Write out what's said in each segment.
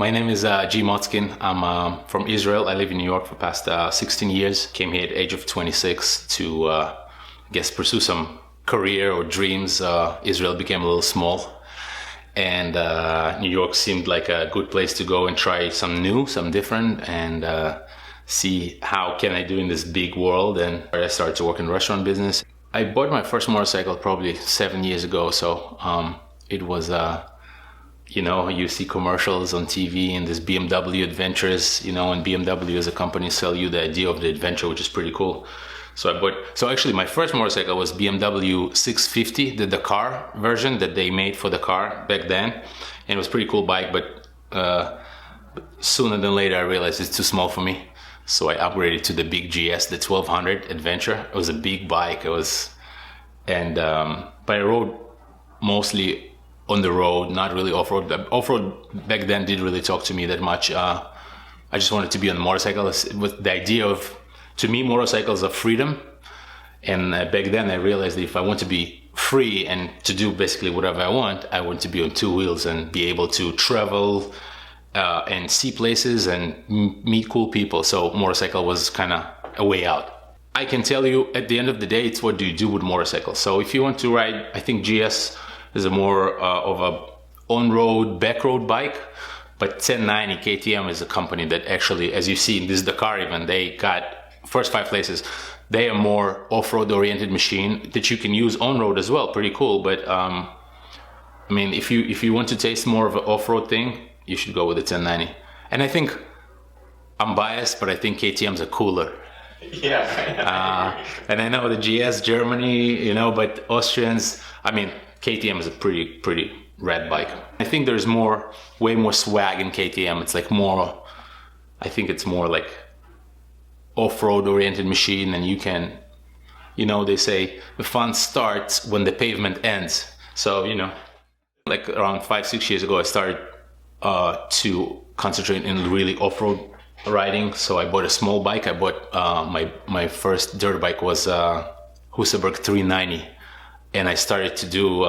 My name is Motzkin. I'm from Israel. I live in New York for the past 16 years. Came here at the age of 26 to, pursue some career or dreams. Israel became a little small, and New York seemed like a good place to go and try some new, some different, and see how can I do in this big world. And I started to work in the restaurant business. I bought my first motorcycle probably 7 years ago. So it was you see commercials on TV and this BMW adventures, and BMW as a company sell you the idea of the adventure, which is pretty cool. So actually my first motorcycle was BMW 650, the Dakar version that they made for the car back then. And it was a pretty cool bike, but sooner than later I realized it's too small for me. So I upgraded to the big GS, the 1200 Adventure. It was a big bike. But I rode mostly on the road, not really off-road. Off-road back then didn't really talk to me that much. I just wanted to be on a motorcycle. It was the idea of, to me, motorcycles are freedom. And back then I realized that if I want to be free and to do basically whatever I want to be on two wheels and be able to travel and see places and meet cool people. So motorcycle was kind of a way out. I can tell you at the end of the day, it's what do you do with motorcycles. So if you want to ride, I think GS is a more of a on-road, back-road bike, but 1090 KTM is a company that actually, as you see in this Dakar event, they got first 5 places. They are more off-road oriented machine that you can use on-road as well. Pretty cool. But if you want to taste more of an off-road thing, you should go with the 1090. And I think I'm biased, but I think KTM's are cooler. Yeah. And I know the GS Germany, but Austrians, KTM is a pretty rad bike. I think there's way more swag in KTM. It's like more, I think it's more like off-road oriented machine, and you can, they say the fun starts when the pavement ends. So, like around 5-6 years ago, I started to concentrate in really off-road riding. So I bought a small bike. I bought my first dirt bike was Husaberg 390. And I started to do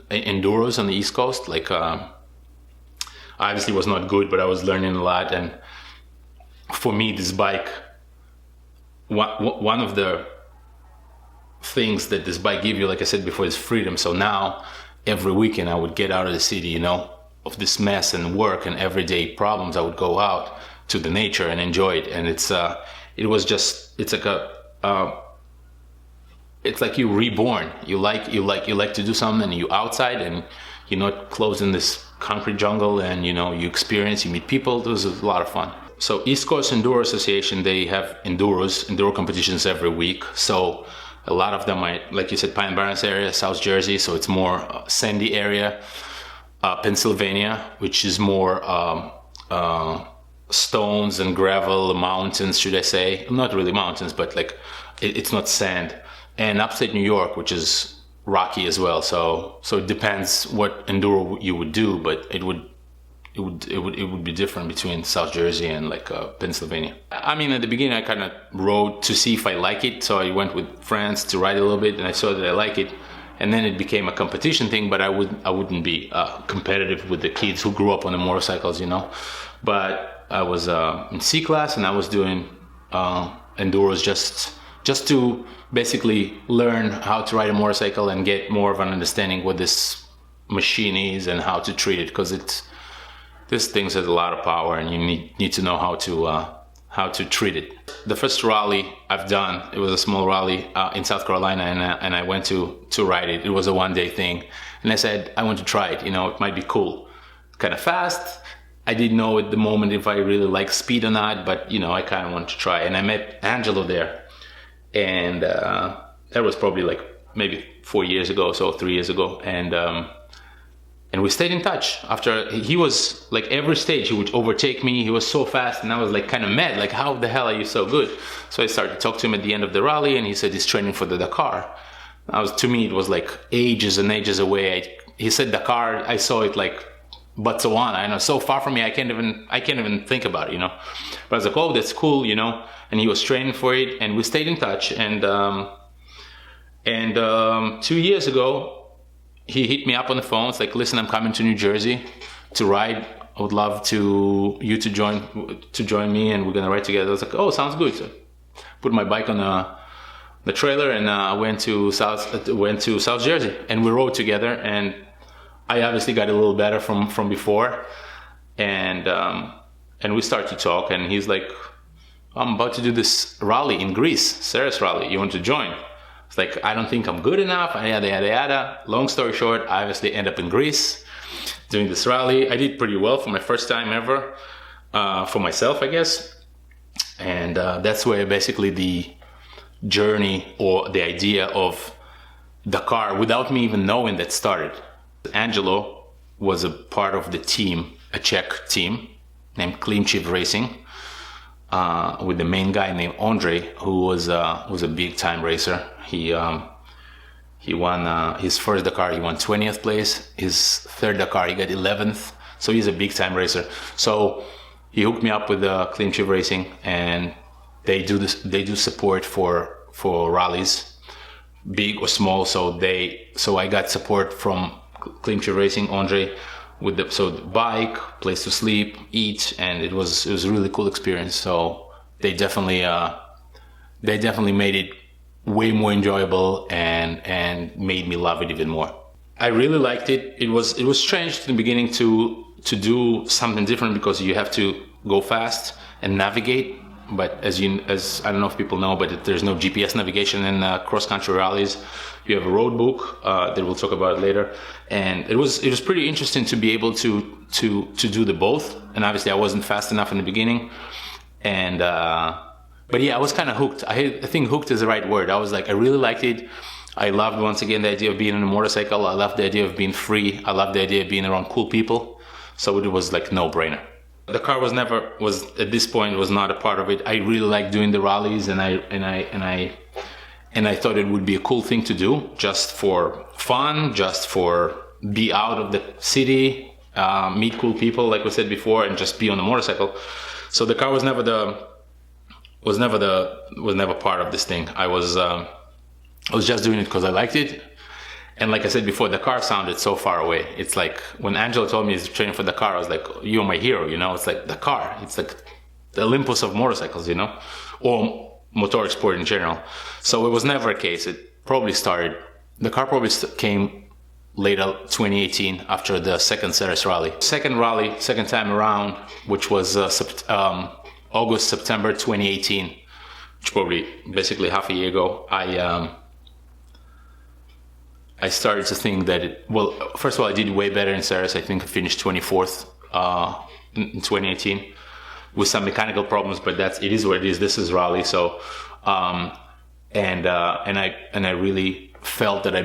enduros on the East Coast. Like, I obviously was not good, but I was learning a lot. And for me, this bike, one of the things that this bike gives you, like I said before, is freedom. So now, every weekend, I would get out of the city, of this mess and work and everyday problems. I would go out to the nature and enjoy it. And it's like you're reborn. You like to do something, and you're outside and you're not closed in this concrete jungle, and you experience, you meet people. It was a lot of fun. So East Coast Enduro Association, they have enduro competitions every week. So a lot of them are, like you said, Pine Barrens area, South Jersey, so it's more sandy area. Pennsylvania, which is more stones and gravel, mountains, should I say. Not really mountains, but like it's not sand. And upstate New York, which is rocky as well. So it depends what enduro you would do, but it would be different between South Jersey and like Pennsylvania. At the beginning I kind of rode to see if I like it. So I went with friends to ride a little bit, and I saw that I like it. And then it became a competition thing, but I wouldn't be competitive with the kids who grew up on the motorcycles, But I was in C class, and I was doing enduros just to basically learn how to ride a motorcycle and get more of an understanding what this machine is and how to treat it, because this thing has a lot of power, and you need to know how to treat it. The first rally I've done, it was a small rally in South Carolina, and I went to ride it. It was a one-day thing, and I said I want to try it. It might be cool. Kind of fast. I didn't know at the moment if I really like speed or not, but I kind of wanted to try. And I met Angelo there, and that was probably like maybe 4 years ago, so 3 years ago, and we stayed in touch. After he was like every stage he would overtake me. He was so fast, and I was like kind of mad, like how the hell are you so good? So I started to talk to him at the end of the rally, and he said he's training for the Dakar. To me it was like ages and ages away. He said Dakar, I saw it like Botswana, so far from me I can't even think about it, But I was like, oh, that's cool, And he was training for it, and we stayed in touch. And 2 years ago, he hit me up on the phone. It's like, listen, I'm coming to New Jersey. to ride. I would love you to join me, and we're gonna ride together. I was like, oh, sounds good. So put my bike on the trailer and went to South Jersey, and we rode together. And I obviously got a little better from before, and we started to talk. And he's like, I'm about to do this rally in Greece, Ceres rally. You want to join? It's like, I don't think I'm good enough. Yada yada yada. Long story short, I obviously end up in Greece doing this rally. I did pretty well for my first time ever, for myself, I guess. And that's where basically the journey or the idea of Dakar, without me even knowing, that started. Angelo was a part of the team, a Czech team named Klimchiv Racing, with the main guy named Andre, who was a big time racer. He won his first Dakar, he won 20th place. His third Dakar, he got 11th. So he's a big time racer. So he hooked me up with Klimchiv Racing, and they do support for rallies, big or small. So I got support from Klimchiv Racing, Andre, with the bike, place to sleep, eat, and it was a really cool experience. So they definitely made it way more enjoyable and made me love it even more. I really liked it. It was strange in the beginning to do something different, because you have to go fast and navigate. But as I don't know if people know, but there's no GPS navigation in cross-country rallies. You have a road book that we'll talk about later, and it was pretty interesting to be able to do the both. And obviously, I wasn't fast enough in the beginning, and but yeah, I was kind of hooked. I think hooked is the right word. I was like, I really liked it. I loved, once again, the idea of being on a motorcycle. I loved the idea of being free. I loved the idea of being around cool people. So it was like no-brainer. The car was at this point was not a part of it. I really liked doing the rallies, and I thought it would be a cool thing to do, just for fun, just for be out of the city, meet cool people, like we said before, and just be on the motorcycle. So the car was never part of this thing. I was just doing it because I liked it. And like I said before, the car sounded so far away. It's like when Angelo told me he's training for the car, I was like, you're my hero, you know? It's like the car. It's like the Olympus of motorcycles, you know? Or motorsport in general. So it was never a case. It probably started, the car probably came later 2018 after the second Ceres rally. Second time around, which was August, September 2018, which probably basically half a year ago, I started to think that first of all, I did way better in Ceres. I think I finished 24th in 2018 with some mechanical problems, but it is what it is. This is rally. So, and I really felt that I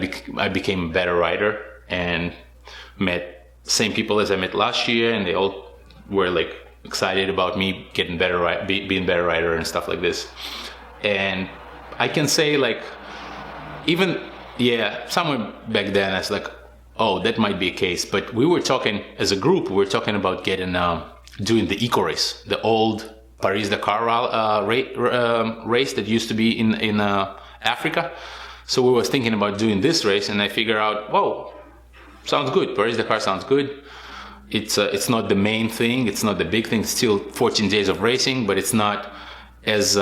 became a better rider, and met same people as I met last year, and they all were like excited about me getting better, being better rider and stuff like this. And I can say, like, even, yeah, somewhere back then I was like, oh, that might be a case. But we were talking as a group, we were talking about doing the eco race, the old Paris-Dakar race that used to be in Africa. So we were thinking about doing this race, and I figured out, whoa, sounds good. Paris-Dakar sounds good. It's not the main thing. It's not the big thing. It's still 14 days of racing, but it's not as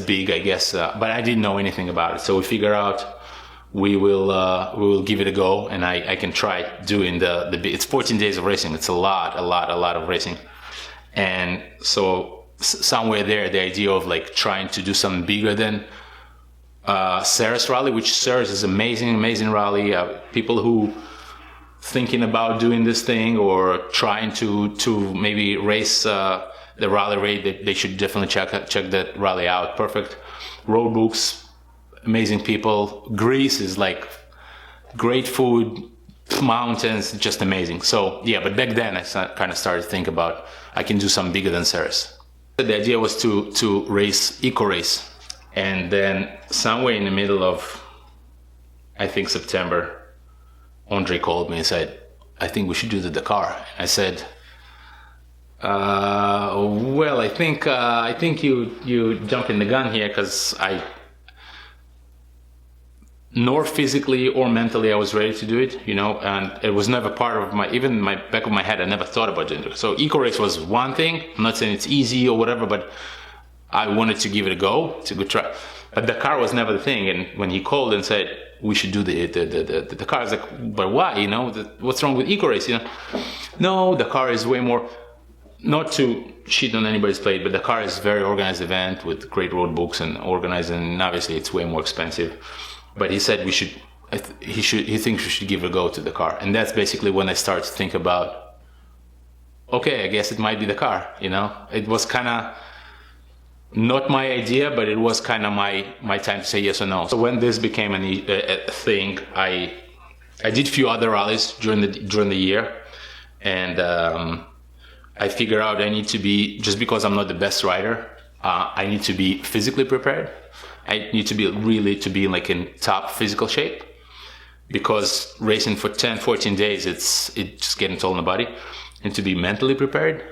big, I guess. But I didn't know anything about it, so we figure out we will give it a go, and I can try doing the big. It's 14 days of racing. It's a lot of racing, and so somewhere there, the idea of like trying to do something bigger than Ceres rally, which Ceres is amazing rally. People who thinking about doing this thing or trying to maybe race the rally raid, they should definitely check that rally out. Perfect road books, amazing people. Greece is like great food, mountains, just amazing. So yeah, but back then I kind of started to think about I can do something bigger than Ceres. The idea was to race eco race, and then somewhere in the middle of, I think, September, Andre called me and said, I think we should do the Dakar. I said, well, I think you jumping the gun here, because nor physically or mentally I was ready to do it, you know, and it was never part of even my back of my head. I never thought about doing it. So eco race was one thing. I'm not saying it's easy or whatever, but I wanted to give it a go. It's a good try. But Dakar was never the thing. And when he called and said we should do the Dakar, I was like, but why? You know, what's wrong with eco race? You know, no, Dakar is way more. Not to shit on anybody's plate, but Dakar is a very organized event with great road books and organized, and obviously it's way more expensive. But he said he thinks we should give it a go to Dakar. And that's basically when I started to think about, okay, I guess it might be Dakar, you know? It was kind of not my idea, but it was kind of my time to say yes or no. So when this became a thing, I did a few other rallies during the year, and I figured out I need to be, just because I'm not the best rider, I need to be physically prepared. I need to be like in top physical shape, because racing for 10, 14 days, it's just getting toll on the body. And to be mentally prepared,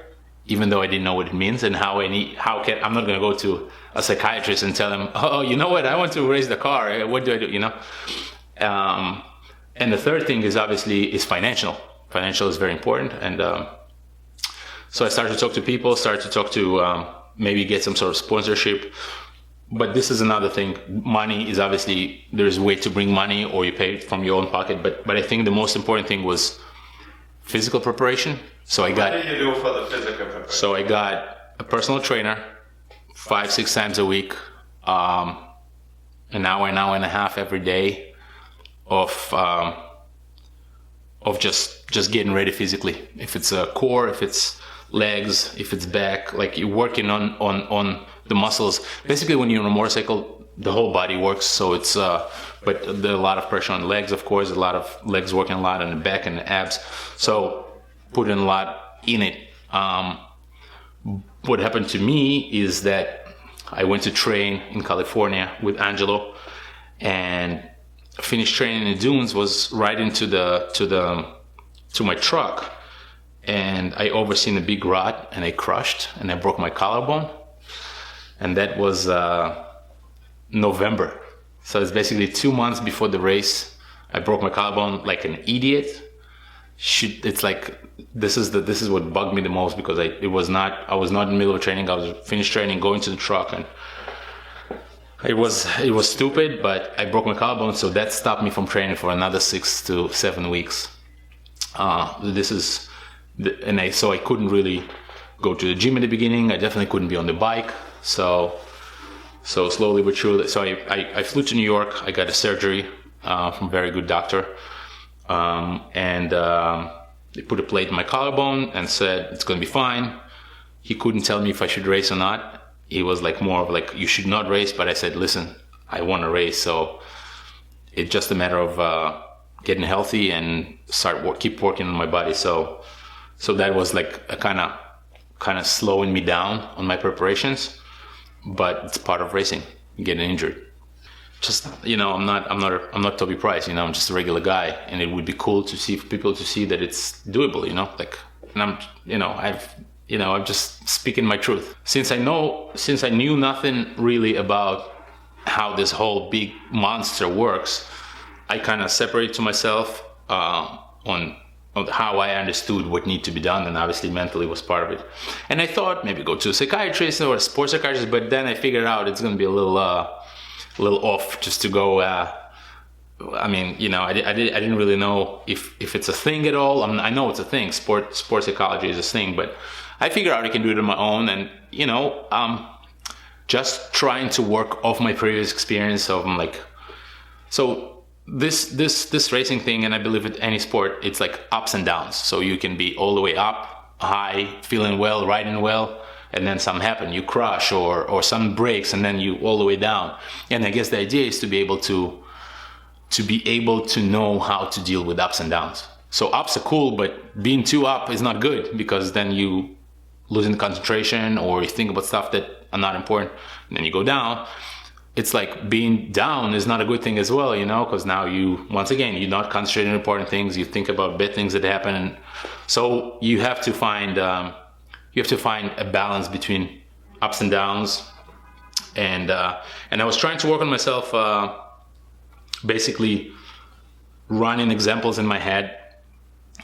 even though I didn't know what it means and I'm not going to go to a psychiatrist and tell him, oh, you know what, I want to race the car. What do I do? You know? And the third thing is obviously financial. Financial is very important. And so I started to talk to people, maybe get some sort of sponsorship. But this is another thing. Money is obviously, there's a way to bring money, or you pay it from your own pocket. But I think the most important thing was physical preparation. So what did you do for the physical preparation? So I got a personal trainer 5-6 times a week, an hour and a half every day of just getting ready physically. If it's a core, if it's legs, if it's back, like you're working on the muscles. Basically, when you're on a motorcycle, the whole body works. So it's, but there's a lot of pressure on the legs, of course, a lot of legs working a lot on the back and the abs. So putting a lot in it. What happened to me is that I went to train in California with Angelo, and finished training in the dunes, was right into to my truck, and I overseen a big rod, and I crushed, and I broke my collarbone. And that was November. So it's basically 2 months before the race. I broke my collarbone like an idiot. It's like, this is what bugged me the most, because I was not in the middle of training. I was finished training, going to the truck, and it was stupid, but I broke my collarbone, so that stopped me from training for another 6 to 7 weeks. So I couldn't really go to the gym in the beginning. I definitely couldn't be on the bike. So slowly but surely. So I flew to New York. I got a surgery from a very good doctor. And they put a plate in my collarbone and said, it's going to be fine. He couldn't tell me if I should race or not. He was like more of like, you should not race. But I said, listen, I want to race. So it's just a matter of getting healthy and keep working on my body. So that was like a kind of slowing me down on my preparations. But it's part of racing, getting injured. Just, you know, I'm not Toby Price, you know, I'm just a regular guy, and it would be cool to see, for people to see that it's doable, you know, like, and I'm just speaking my truth. Since I knew nothing really about how this whole big monster works, I kind of separated to myself on how I understood what needed to be done, and obviously mentally was part of it. And I thought maybe go to a psychiatrist or a sports psychiatrist, but then I figured out it's going to be a little off just to go. I mean, you know, I didn't really know if it's a thing at all. I know it's a thing. Sports psychology is a thing, but I figured out I can do it on my own, and you know, just trying to work off my previous experience of like, so. This racing thing, and I believe with any sport, it's like ups and downs. So you can be all the way up, high, feeling well, riding well, and then something happen, you crash or something breaks, and then you all the way down. And I guess the idea is to be able to know how to deal with ups and downs. So ups are cool, but being too up is not good, because then you losing concentration, or you think about stuff that are not important, and then you go down. It's like being down is not a good thing as well, you know, because now once again, you're not concentrating on important things. You think about bad things that happen. And so you have to find a balance between ups and downs. And I was trying to work on myself basically running examples in my head.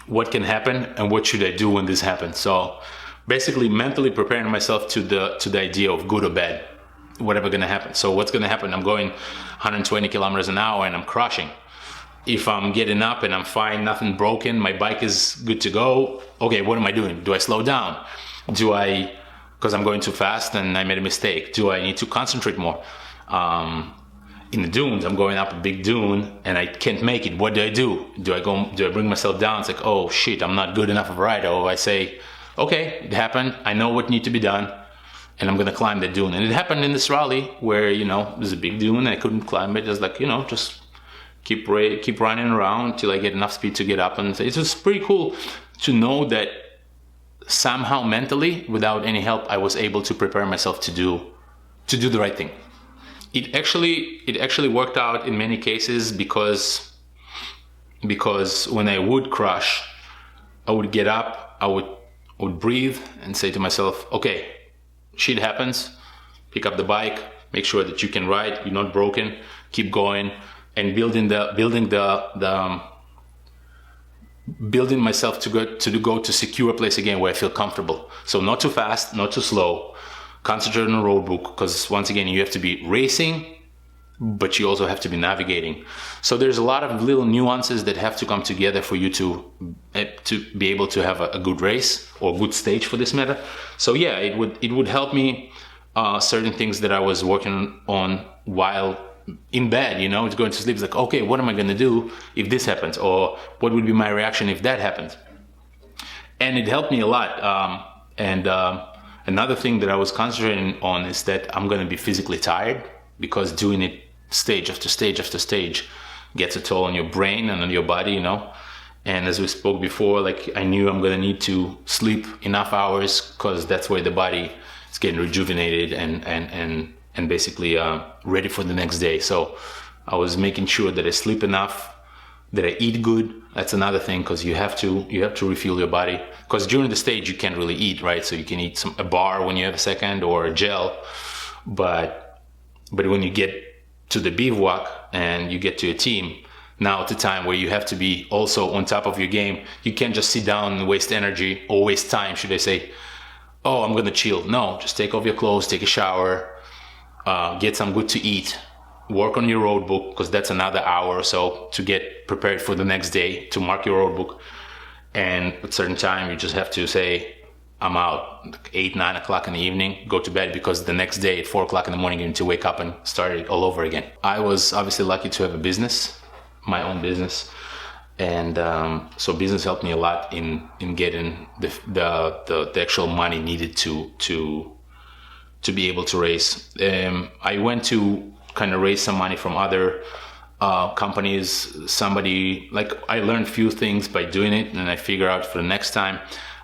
What can happen and what should I do when this happens? So basically mentally preparing myself to the idea of good or bad, whatever gonna happen. So what's gonna happen? I'm going 120 kilometers an hour and I'm crushing. If I'm getting up and I'm fine, nothing broken, my bike is good to go, okay, what am I doing? Do I slow down? Do I, because I'm going too fast and I made a mistake, do I need to concentrate more? In the dunes, I'm going up a big dune and I can't make it. What do? Do I bring myself down? It's like, oh shit, I'm not good enough of a rider. Or I say, okay, it happened. I know what needs to be done and I'm gonna climb the dune. And it happened in this rally where, there's a big dune and I couldn't climb it. Just like, just keep running around till I get enough speed to get up. And it's just pretty cool to know that somehow mentally, without any help, I was able to prepare myself to do the right thing. It actually worked out in many cases because when I would crash, I would get up, I would breathe and say to myself, okay, shit happens, pick up the bike, make sure that you can ride, you're not broken, keep going, and building myself to go to secure place again where I feel comfortable. So not too fast, not too slow. Concentrate on the road book, because once again, you have to be racing, but you also have to be navigating. So there's a lot of little nuances that have to come together for you to be able to have a good race or a good stage for this matter. So yeah, it would help me certain things that I was working on while in bed, it's going to sleep. It's like, okay, what am I going to do if this happens? Or what would be my reaction if that happens? And it helped me a lot. Another thing that I was concentrating on is that I'm going to be physically tired, because doing it stage after stage after stage gets a toll on your brain and on your body, And as we spoke before, like I knew I'm going to need to sleep enough hours, because that's where the body is getting rejuvenated and basically ready for the next day. So I was making sure that I sleep enough, that I eat good. That's another thing, because you have to refuel your body, because during the stage you can't really eat, right? So you can eat a bar when you have a second, or a gel, but when you get to the bivouac and you get to your team, now it's a time where you have to be also on top of your game. You can't just sit down and waste energy, or waste time, should I say. Oh, I'm gonna chill. No, just take off your clothes, take a shower, get some good to eat, work on your road book, because that's another hour or so to get prepared for the next day, to mark your road book. And at a certain time, you just have to say, I'm out, 8, 9 o'clock in the evening, go to bed, because the next day at 4 o'clock in the morning, you need to wake up and start it all over again. I was obviously lucky to have a business, my own business. And so business helped me a lot in getting the actual money needed to be able to race. I went to kind of raise some money from other companies. I learned a few things by doing it, and I figure out for the next time,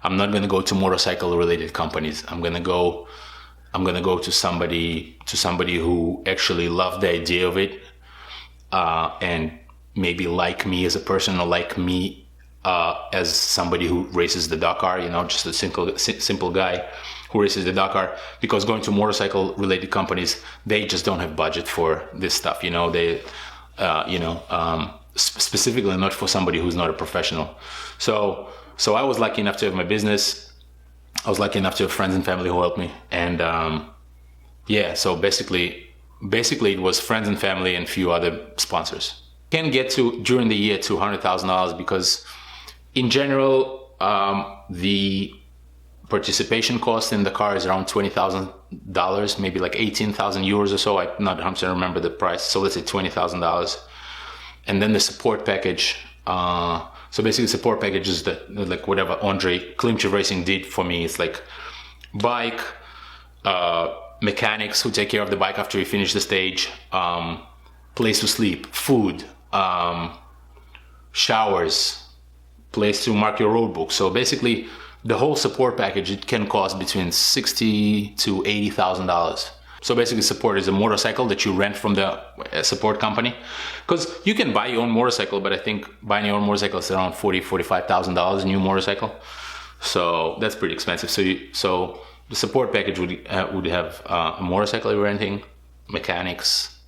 I'm not going to go to motorcycle related companies. I'm going to go to somebody who actually loved the idea of it, and maybe like me as a person, or like me as somebody who races the Dakar, just a simple guy who races the Dakar. Because going to motorcycle related companies, they just don't have budget for this stuff. Specifically not for somebody who's not a professional. So I was lucky enough to have my business. I was lucky enough to have friends and family who helped me. And so basically it was friends and family and a few other sponsors. Can get to, during the year, to $100,000, because in general, the participation cost in the car is around $20,000, maybe like 18,000 euros or so. I'm not 100% remember the price. So let's say $20,000. And then the support package. So basically, support package is like whatever Andre Klimchev Racing did for me. It's like bike, mechanics who take care of the bike after you finish the stage, place to sleep, food, showers, place to mark your road book. So basically, the whole support package, it can cost between $60,000 to $80,000. So basically, support is a motorcycle that you rent from the support company. Because you can buy your own motorcycle, but I think buying your own motorcycle is around $40,000, $45,000 a new motorcycle. So that's pretty expensive. So the support package would have a motorcycle you're renting, mechanics,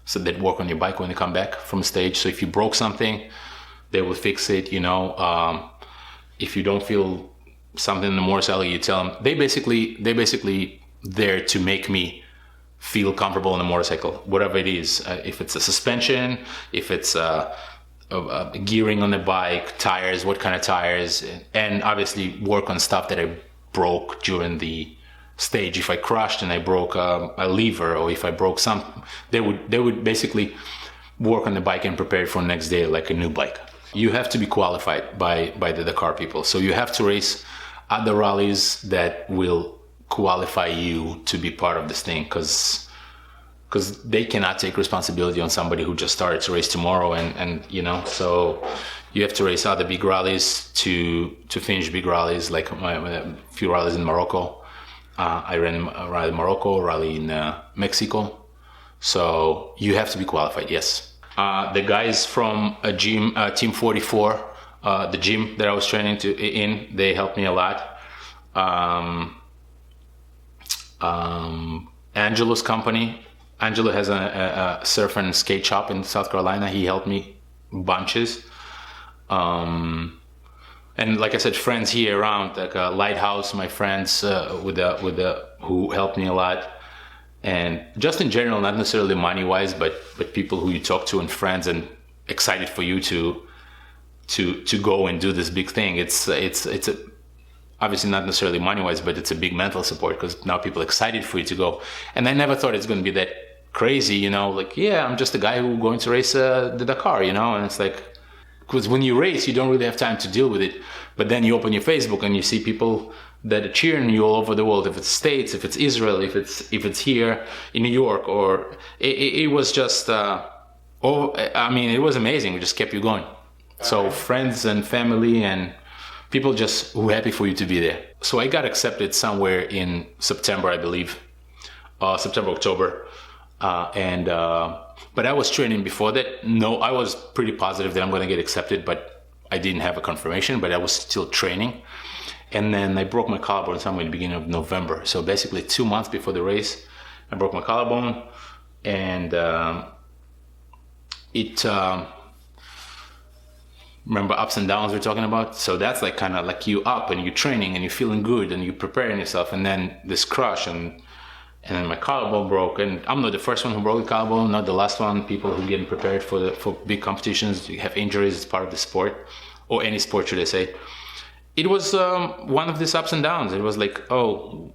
so that work on your bike when you come back from stage. So if you broke something, they will fix it. If you don't feel something in the motorcycle, you tell them. They basically there to make me feel comfortable on the motorcycle, whatever it is. If it's a suspension, if it's gearing on the bike, tires, what kind of tires, and obviously work on stuff that I broke during the stage. If I crashed and I broke a lever, or if I broke something, they would basically work on the bike and prepare it for the next day like a new bike. You have to be qualified by the Dakar people. So you have to race at the rallies that will qualify you to be part of this thing, because they cannot take responsibility on somebody who just started to race tomorrow, and so you have to race other big rallies to finish big rallies, like a few rallies in Morocco. I ran a rally in Morocco, a rally in Mexico. So you have to be qualified, yes. The guys from a gym, Team 44, the gym that I was training in, they helped me a lot. Angelo's company. Angelo has a surf and skate shop in South Carolina. He helped me bunches. And like I said, friends here around, like Lighthouse, my friends who helped me a lot. And just in general, not necessarily money-wise, but people who you talk to and friends and excited for you to go and do this big thing. It's obviously not necessarily money-wise, but it's a big mental support, because now people are excited for you to go. And I never thought it's going to be that crazy, like, yeah, I'm just a guy who's going to race the Dakar, and it's like, because when you race, you don't really have time to deal with it. But then you open your Facebook and you see people that are cheering you all over the world. If it's States, if it's Israel, if it's here in New York, or it was just, it was amazing. It just kept you going. So friends and family and people just who happy for you to be there. So I got accepted somewhere in September, I believe, October. But I was training before that. No, I was pretty positive that I'm going to get accepted, but I didn't have a confirmation, but I was still training. And then I broke my collarbone somewhere in the beginning of November. So basically 2 months before the race, I broke my collarbone, and remember ups and downs we're talking about? So that's like kind of like you up and you're training and you're feeling good and you're preparing yourself, and then this crush and then my collarbone broke. And I'm not the first one who broke the collarbone, not the last one. People who getting prepared for big competitions, you have injuries, it's part of the sport, or any sport should I say. It was one of these ups and downs. It was like, what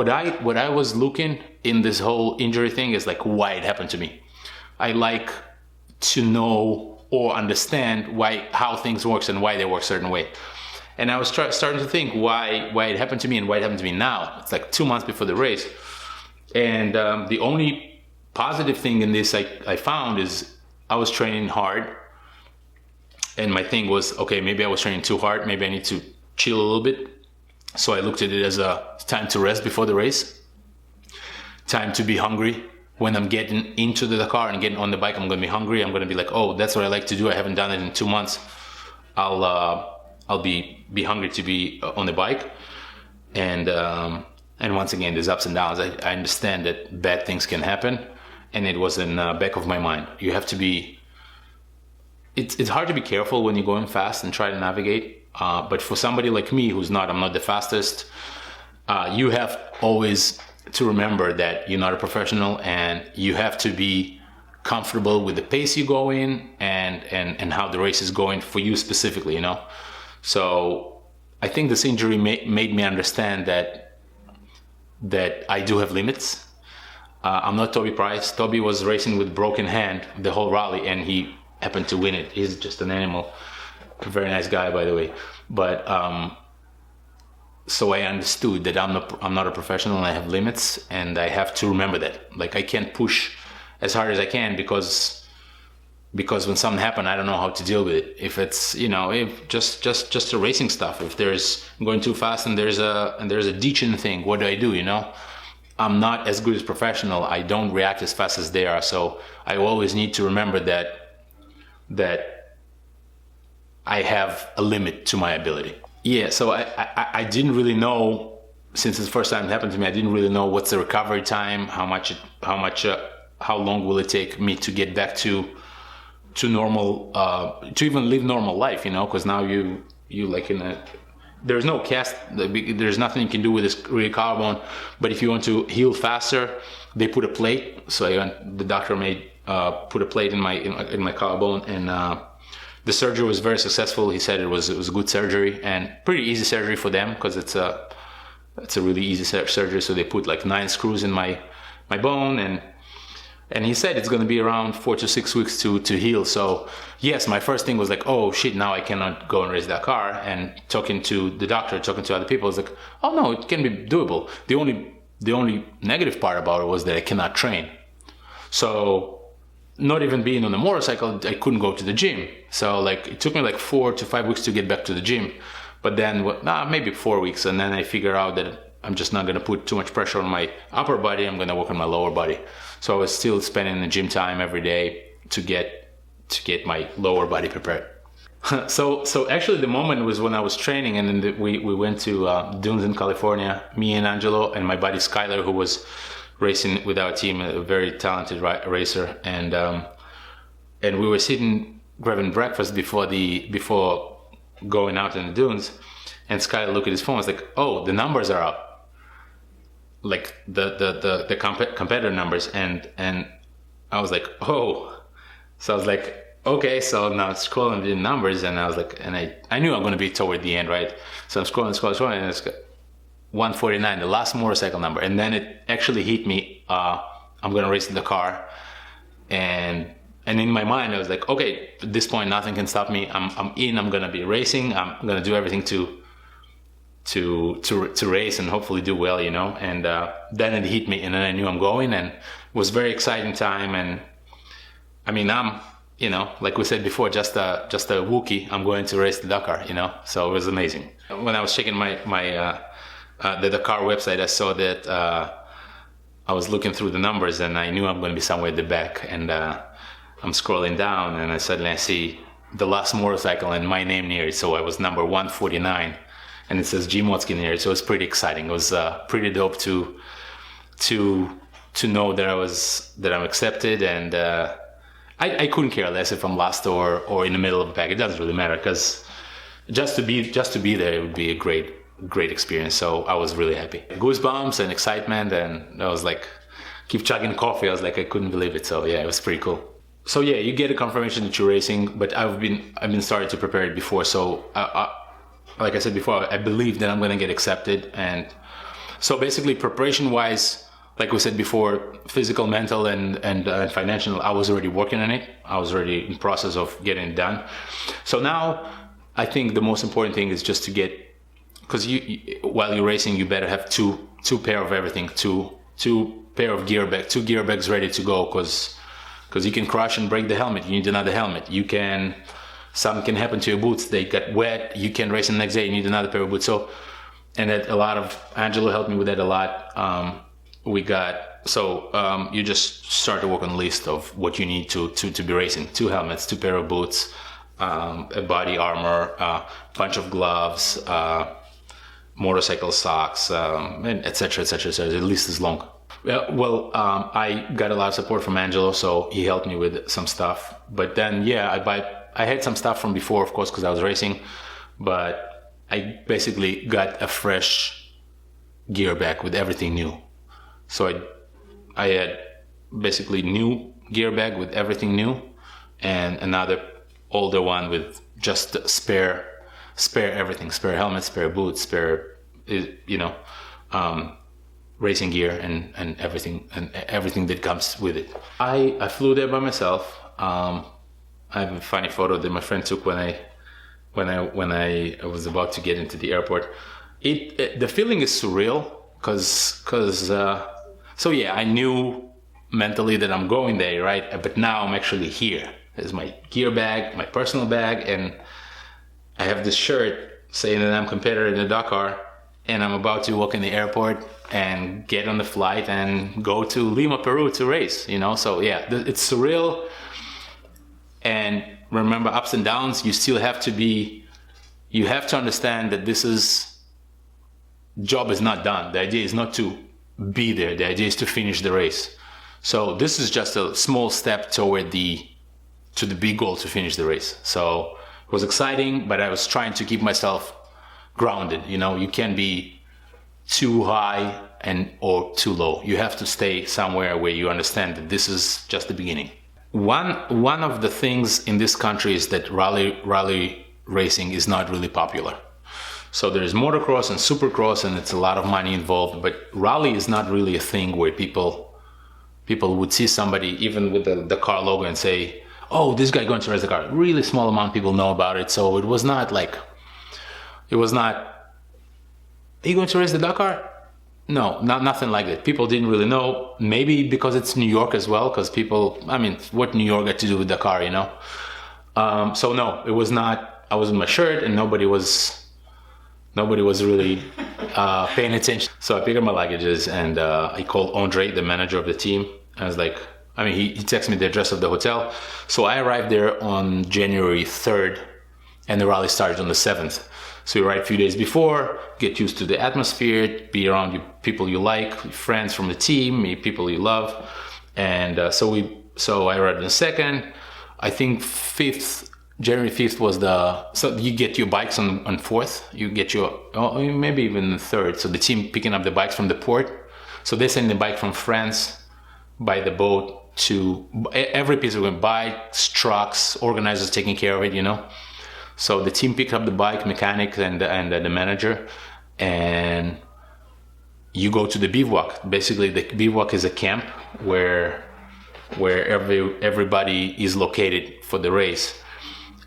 I was looking in this whole injury thing is like why it happened to me. I like to know or understand how things works and why they work a certain way. And I was starting to think why it happened to me and why it happened to me now. It's like 2 months before the race. And the only positive thing in this I found is I was training hard. And my thing was, okay, maybe I was training too hard. Maybe I need to chill a little bit. So I looked at it as a time to rest before the race. Time to be hungry. When I'm getting into the Dakar and getting on the bike, I'm going to be hungry. I'm going to be like, oh, that's what I like to do. I haven't done it in 2 months. I'll be hungry to be on the bike. And once again, there's ups and downs. I understand that bad things can happen. And it was in the back of my mind. You have to be... It's hard to be careful when you're going fast and try to navigate. But for somebody like me, I'm not the fastest, you have always to remember that you're not a professional, and you have to be comfortable with the pace you go in and how the race is going for you specifically, So I think this injury made me understand that I do have limits. I'm not Toby Price. Toby was racing with broken hand the whole rally, and he happened to win it. He's just an animal. A very nice guy, by the way. But so I understood that I'm not a professional, and I have limits, and I have to remember that. Like, I can't push as hard as I can because when something happens, I don't know how to deal with it. If it's if just the racing stuff. If there's going too fast and there's a ditching thing, what do I do? I'm not as good as professional. I don't react as fast as they are. So I always need to remember that I have a limit to my ability. Yeah, so I didn't really know, since it's the first time it happened to me, I didn't really know what's the recovery time, how much how long will it take me to get back to normal, to even live normal life, you know, because now you like in a, there's no cast, there's nothing you can do with this rear collarbone, but if you want to heal faster, they put a plate. So the doctor made put a plate in my collarbone, and the surgery was very successful. He said it was a good surgery and pretty easy surgery for them, because it's a really easy surgery. So they put like 9 screws in my bone, and he said it's going to be around 4 to 6 weeks to heal. So yes, my first thing was like, oh shit, now I cannot go and race Dakar. And talking to the doctor, talking to other people, it's like, oh no, it can be doable. The only negative part about it was that I cannot train. So not even being on the motorcycle, I couldn't go to the gym. So like it took me like 4 to 5 weeks to get back to the gym. But then maybe 4 weeks, and then I figure out that I'm just not going to put too much pressure on my upper body. I'm going to work on my lower body. So I was still spending the gym time every day to get my lower body prepared. So actually the moment was when I was training, and then we went to dunes in California, me and Angelo and my buddy Skyler, who was racing with our team, a very talented racer, and we were sitting grabbing breakfast before going out in the dunes, and Skyler looked at his phone. Was like, oh, the numbers are up, like the competitor numbers, and I was like, oh. So I was like, okay. So now scrolling the numbers, and I was like, and I knew I'm going to be toward the end, right? So I'm scrolling, and it's 149, the last motorcycle number, and then it actually hit me. I'm going to race in the car, and in my mind I was like, okay, at this point nothing can stop me. I'm in. I'm going to be racing. I'm going to do everything to race and hopefully do well, you know. And then it hit me, and then I knew I'm going, and it was a very exciting time. And I mean, I'm, you know, like we said before, just a Wookiee. I'm going to race the Dakar, you know. So it was amazing. When I was checking the Dakar website, I saw that I was looking through the numbers, and I knew I'm going to be somewhere at the back. And I'm scrolling down, and I suddenly see the last motorcycle and my name near it. So I was number 149, and it says G Motzkin near it. So it was pretty exciting. It was pretty dope to know that I'm accepted, and I couldn't care less if I'm last or in the middle of the pack. It doesn't really matter, because just to be there, it would be a great experience. So I was really happy. Goosebumps and excitement, and I was like, keep chugging coffee. I was like, I couldn't believe it. So yeah, it was pretty cool. So yeah, you get a confirmation that you're racing, but I've been starting to prepare it before. So like I said before, I believe that I'm going to get accepted. And so basically, preparation wise, like we said before, physical, mental, and financial, I was already working on it. I was already in process of getting it done. So now I think the most important thing is just to get, because while you're racing, you better have two pair of everything, two pair of two gear bags ready to go, because you can crash and break the helmet. You need another helmet. Something can happen to your boots. They get wet. You can race the next day. You need another pair of boots. So, and that Angelo helped me with that a lot. You just start to work on a list of what you need to be racing. 2 helmets, 2 pair of boots, a body armor, bunch of gloves, motorcycle socks, and etc. The list is long. Well, I got a lot of support from Angelo, so he helped me with some stuff. But then, yeah, I had some stuff from before, of course, because I was racing. But I basically got a fresh gear bag with everything new. So I had basically new gear bag with everything new, and another older one with just spare everything, spare helmets, spare boots, spare, racing gear and everything that comes with it. I flew there by myself. I have a funny photo that my friend took when I was about to get into the airport. The feeling is surreal, because I knew mentally that I'm going there, right? But now I'm actually here. There's my gear bag, my personal bag, and I have this shirt saying that I'm competitor in the Dakar, and I'm about to walk in the airport and get on the flight and go to Lima, Peru to race, you know? So yeah, it's surreal. And remember, ups and downs, you have to understand that job is not done. The idea is not to be there. The idea is to finish the race. So this is just a small step toward to the big goal to finish the race. So it was exciting, but I was trying to keep myself grounded. You know, you can't be too high or too low. You have to stay somewhere where you understand that this is just the beginning. One of the things in this country is that rally racing is not really popular. So there's motocross and supercross, and it's a lot of money involved. But rally is not really a thing where people would see somebody even with the Dakar logo and say, "Oh, this guy going to race the car." Really small amount of people know about it. So it was not. Are you going to race the Dakar? No, nothing like that. People didn't really know. Maybe because it's New York as well, because what New York got to do with Dakar, you know? So no, it was not. I was in my shirt, and nobody was really paying attention. So I picked up my luggages, and I called Andre, the manager of the team. I was like, he texted me the address of the hotel. So I arrived there on January 3rd, and the rally started on the 7th. So you arrive a few days before, get used to the atmosphere, be around people you like, friends from the team, meet people you love. And so I arrived on the 2nd. I think January 5th was so you get your bikes on 4th. You get maybe even the 3rd. So the team picking up the bikes from the port. So they send the bike from France by the boat to every piece of bikes, trucks, organizers taking care of it, you know. So the team picked up the bike, mechanic and the manager, and you go to the bivouac. Basically, the bivouac is a camp where everybody is located for the race.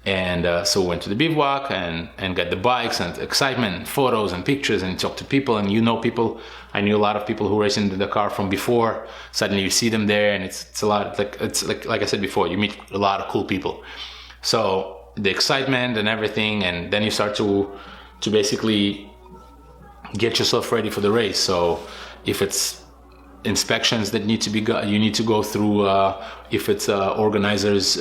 And so we went to the bivouac and got the bikes and excitement and photos and pictures and talked to people. And people. I knew a lot of people who raced in the car from before. Suddenly you see them there, and it's a lot. Like I said before, you meet a lot of cool people. So the excitement and everything, and then you start to basically get yourself ready for the race. So if it's inspections that need to be you need to go through. If it's organizers.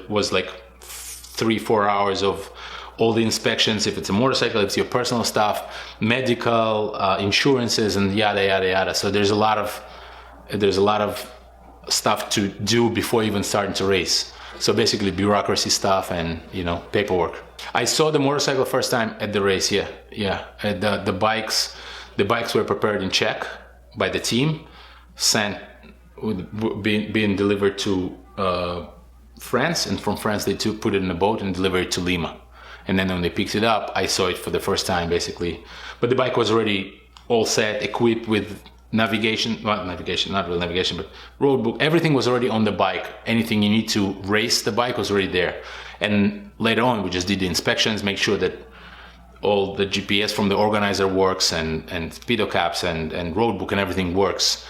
Was like 3-4 hours of all the inspections. If it's a motorcycle, it's your personal stuff, medical, insurances, and yada yada yada. So there's a lot of stuff to do before even starting to race. So basically bureaucracy stuff and paperwork. I saw the motorcycle first time at the race. Yeah. The bikes were prepared in Czech by the team, being delivered to France, and from France they put it in a boat and delivered it to Lima. And then when they picked it up, I saw it for the first time basically. But the bike was already all set, equipped with not really navigation, but road book. Everything was already on the bike. Anything you need to race the bike was already there. And later on we just did the inspections, make sure that all the GPS from the organizer works and speedo caps and road book and everything works.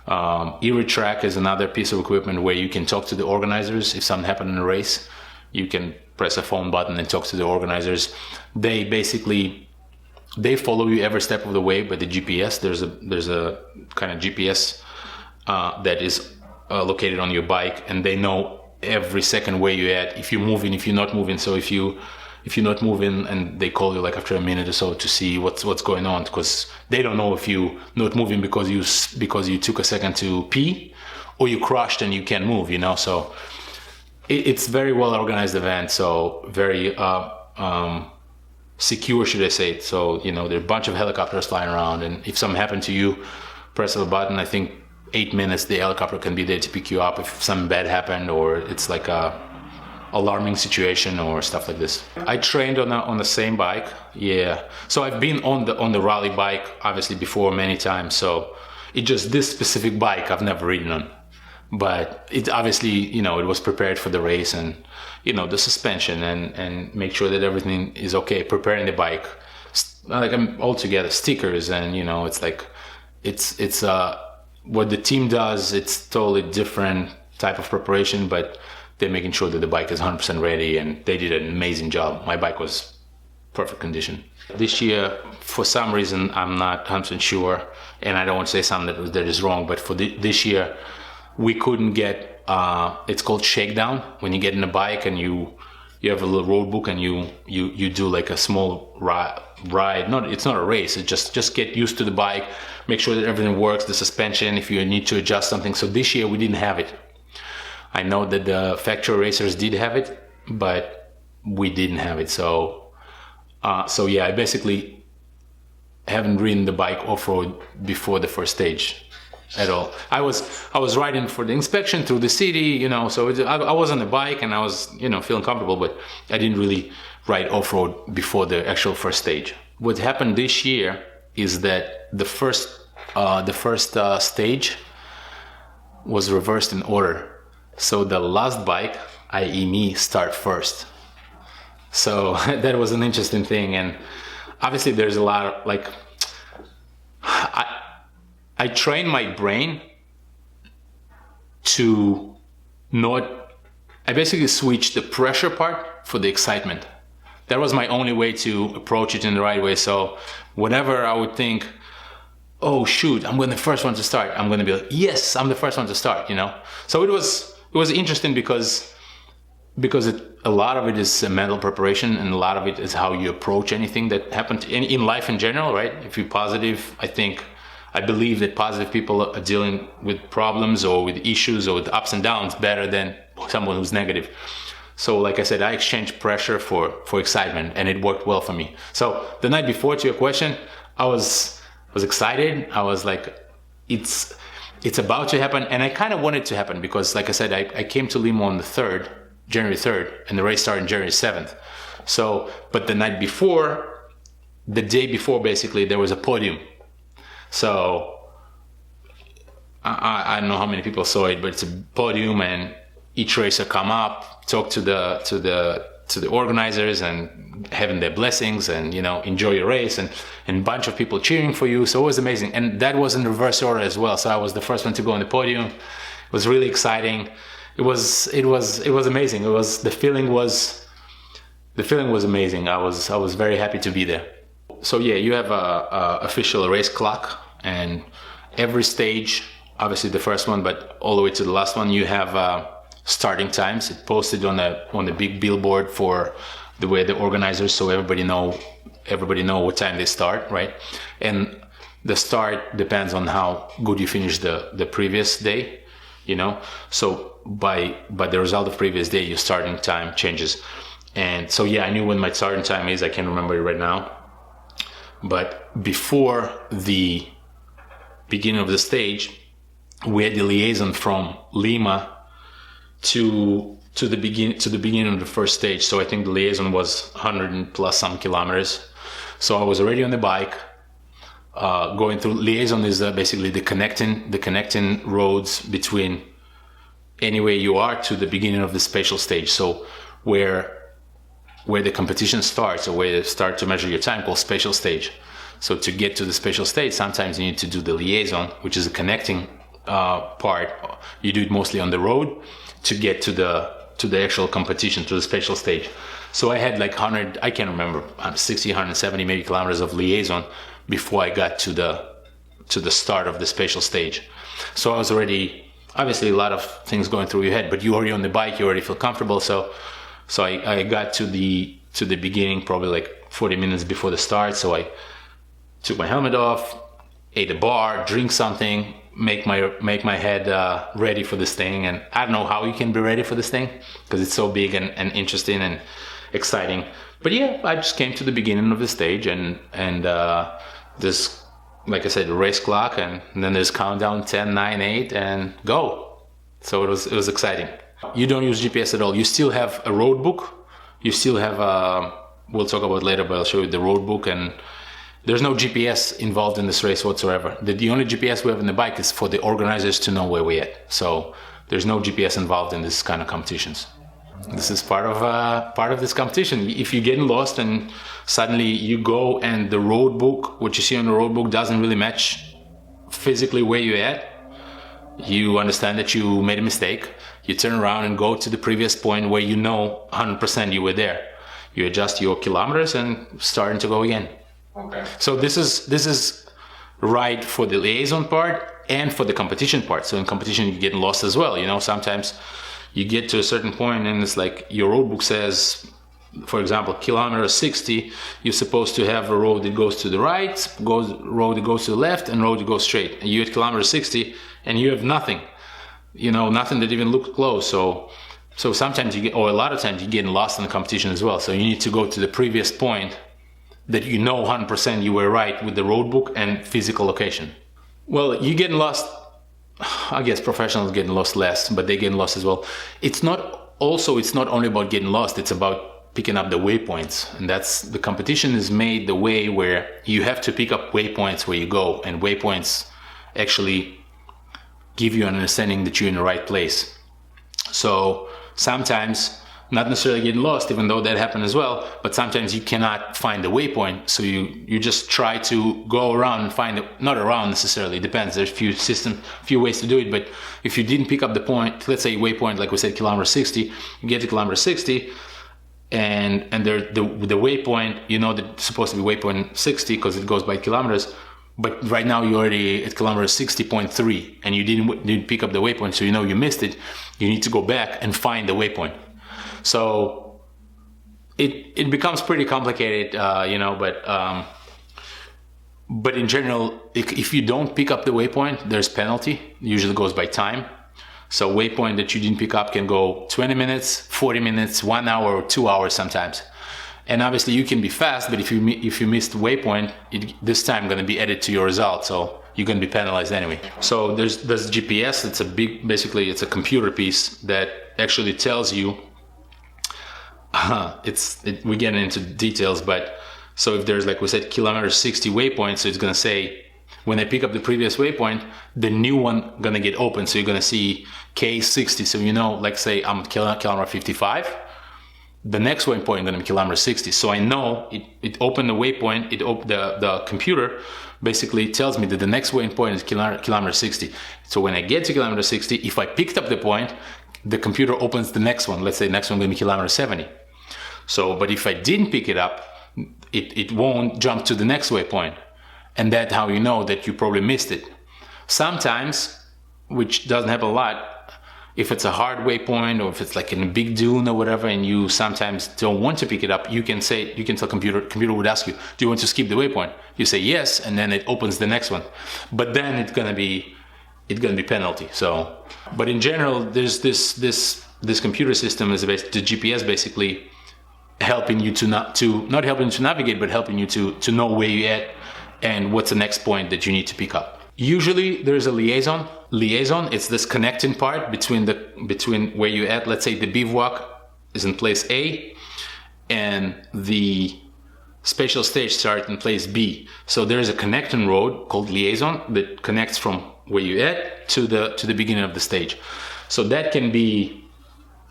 E-Retrack is another piece of equipment where you can talk to the organizers. If something happened in a race, you can press a phone button and talk to the organizers. They follow you every step of the way by the GPS. There's a kind of GPS that is located on your bike, and they know every second where you're at, if you're moving, if you're not moving. So if you're not moving, and they call you like after a minute or so to see what's going on, because they don't know if you not moving because you took a second to pee, or you crashed and you can't move, So it's very well organized event, so very secure, should I say. So there are a bunch of helicopters flying around, and if something happened to you, press a button. I think 8 minutes the helicopter can be there to pick you up if something bad happened, or it's like a alarming situation or stuff like this. I trained on the same bike. Yeah. So I've been on the rally bike obviously before many times. So it just this specific bike I've never ridden on. But it obviously, it was prepared for the race, and the suspension and make sure that everything is okay, preparing the bike. Like I'm all together, stickers, and it's like it's what the team does, it's totally different type of preparation, but they're making sure that the bike is 100% ready, and they did an amazing job. My bike was perfect condition. This year, for some reason, I'm not 100% sure, and I don't want to say something that is wrong, but for this year, we couldn't get, it's called shakedown, when you get in a bike and you you have a little road book and you do like a small ride. It's not a race. It's just get used to the bike, make sure that everything works, the suspension, if you need to adjust something. So this year we didn't have it. I know that the factory racers did have it, but we didn't have it. So yeah, I basically haven't ridden the bike off-road before the first stage at all. I was riding for the inspection through the city, so I was on the bike and I was, feeling comfortable, but I didn't really ride off-road before the actual first stage. What happened this year is that the first stage was reversed in order. So the last bike, i.e. me, start first. So that was an interesting thing. And obviously there's a lot of I train my brain to I basically switched the pressure part for the excitement. That was my only way to approach it in the right way. So whenever I would think, oh shoot, I'm the first one to start, I'm going to be like, yes, I'm the first one to start, So it was interesting because a lot of it is mental preparation, and a lot of it is how you approach anything that happened in life in general, right? If you're positive, I believe that positive people are dealing with problems or with issues or with ups and downs better than someone who's negative. So like I said, I exchanged pressure for excitement, and it worked well for me. So the night before, to your question, I was excited. I was like, it's about to happen. And I kind of wanted it to happen because, like I said, I came to Lima on the January 3rd, and the race started on January 7th. So, but the night before, the day before, basically, there was a podium. So I don't know how many people saw it, but it's a podium, and each racer come up, talk to the organizers and having their blessings, and enjoy your race, and a bunch of people cheering for you. So it was amazing, and that was in reverse order as well. So I was the first one to go on the podium. It was really exciting. It was amazing. The feeling was amazing. I was very happy to be there. So yeah, you have a official race clock, and every stage, obviously the first one, but all the way to the last one, you have starting times. It's posted on the big billboard for the organizers, so everybody know what time they start, right? And the start depends on how good you finish the previous day, So by the result of previous day, your starting time changes. And so yeah, I knew when my starting time is. I can't remember it right now. But before the beginning of the stage, we had the liaison from Lima to the beginning of the first stage. So I think the liaison was 100 and plus some kilometers. So I was already on the bike, going through. Liaison is basically the connecting roads between anywhere you are to the beginning of the special stage. So where the competition starts, or where you start to measure your time, called special stage. So to get to the special stage, sometimes you need to do the liaison, which is a connecting part. You do it mostly on the road to get to the actual competition, to the special stage. So I had like 100, I can't remember, 60, 170 maybe kilometers of liaison before I got to the start of the special stage. So I was already, obviously a lot of things going through your head, but you're already on the bike, you already feel comfortable. So I got to the beginning probably like 40 minutes before the start. So I took my helmet off, ate a bar, drink something, make my head ready for this thing. And I don't know how you can be ready for this thing because it's so big and interesting and exciting. But yeah, I just came to the beginning of the stage, and this, like I said, race clock, and then there's countdown 10, 9, 8, and go. So it was exciting. You don't use GPS at all. You still have a road book. You still have we'll talk about it later, but I'll show you the road book, and there's no GPS involved in this race whatsoever. The only GPS we have in the bike is for the organizers to know where we're at. So there's no GPS involved in this kind of competitions. This is part of this competition. If you're getting lost and suddenly you go and the road book, what you see on the road book doesn't really match physically where you're at, you understand that you made a mistake. You turn around and go to the previous point where 100% you were there. You adjust your kilometers and starting to go again. Okay. So this is right for the liaison part and for the competition part. So in competition, you get lost as well. Sometimes You get to a certain point and it's like your road book says, for example, kilometer 60, you're supposed to have a road that goes to the right, road that goes to the left, and road that goes straight. And you're at kilometer 60 and you have nothing, nothing that even looks close. So sometimes you get, or a lot of times you get lost in the competition as well. So you need to go to the previous point that 100% you were right with the road book and physical location. Well, you getting lost, I guess professionals getting lost less, but they getting lost as well. It's not only about getting lost, it's about picking up the waypoints. And the competition is made the way where you have to pick up waypoints where you go, and waypoints actually give you an understanding that you're in the right place. So sometimes, not necessarily getting lost, even though that happened as well, but sometimes you cannot find the waypoint, so you just try to go around and find it. Not around necessarily, it depends. There's a few ways to do it, but if you didn't pick up the point, let's say waypoint, like we said, kilometer 60, you get to kilometer 60, and the waypoint, that it's supposed to be waypoint 60 because it goes by kilometers, but right now you're already at kilometer 60.3 and you didn't pick up the waypoint, so you missed it. You need to go back and find the waypoint. So it becomes pretty complicated, but in general, if you don't pick up the waypoint, there's penalty. It usually goes by time. So waypoint that you didn't pick up can go 20 minutes, 40 minutes, 1 hour, or 2 hours sometimes. And obviously you can be fast, but if you missed the waypoint, this time going to be added to your result. So you're going to be penalized anyway. So there's GPS. Basically it's a computer piece that actually tells you. We get into details, but so if there's, like we said, kilometer 60 waypoint, so it's going to say when I pick up the previous waypoint, the new one going to get open. So you're going to see K60. So like say I'm kilometer 55. The next waypoint going to be kilometer 60. So I know it opened the waypoint. The computer basically tells me that the next waypoint is kilometer 60. So when I get to kilometer 60, if I picked up the point, the computer opens the next one. Let's say the next one going to be kilometer 70. So, but if I didn't pick it up, it won't jump to the next waypoint. And that's how you know that you probably missed it. Sometimes, which doesn't happen a lot, if it's a hard waypoint or if it's like in a big dune or whatever, and you sometimes don't want to pick it up, you can tell computer would ask you, do you want to skip the waypoint? You say yes, and then it opens the next one. But then it's gonna be penalty. So, but in general, there's this computer system the GPS basically helping you not helping you to navigate, but helping you to know where you're at and what's the next point that you need to pick up. Usually there's a liaison. It's this connecting part between where you're at. Let's say the bivouac is in place A and the special stage starts in place B. So there is a connecting road called liaison that connects from where you're at to the beginning of the stage. So that can be